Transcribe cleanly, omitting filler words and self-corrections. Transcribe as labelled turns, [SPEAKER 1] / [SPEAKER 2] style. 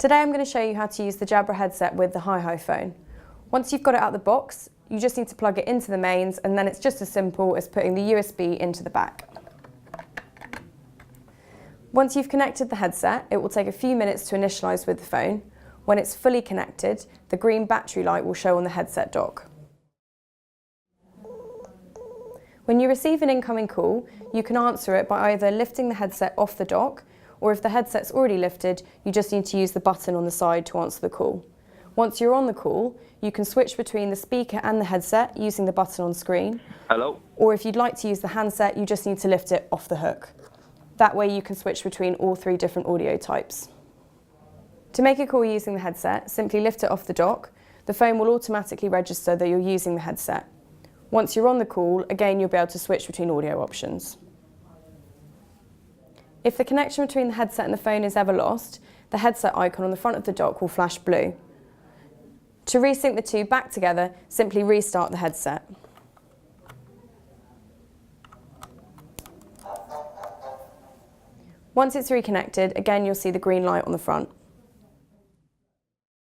[SPEAKER 1] Today I'm going to show you how to use the Jabra headset with the HiHi phone. Once you've got it out of the box, you just need to plug it into the mains, and then it's just as simple as putting the USB into the back. Once you've connected the headset, it will take a few minutes to initialize with the phone. When it's fully connected, the green battery light will show on the headset dock. When you receive an incoming call, you can answer it by either lifting the headset off the dock, or if the headset's already lifted, you just need to use the button on the side to answer the call. Once you're on the call, you can switch between the speaker and the headset using the button on screen.
[SPEAKER 2] Hello?
[SPEAKER 1] Or if you'd like to use the handset, you just need to lift it off the hook. That way you can switch between all three different audio types. To make a call using the headset, simply lift it off the dock. The phone will automatically register that you're using the headset. Once you're on the call, again you'll be able to switch between audio options. If the connection between the headset and the phone is ever lost, the headset icon on the front of the dock will flash blue. To resync the two back together, simply restart the headset. Once it's reconnected, again you'll see the green light on the front.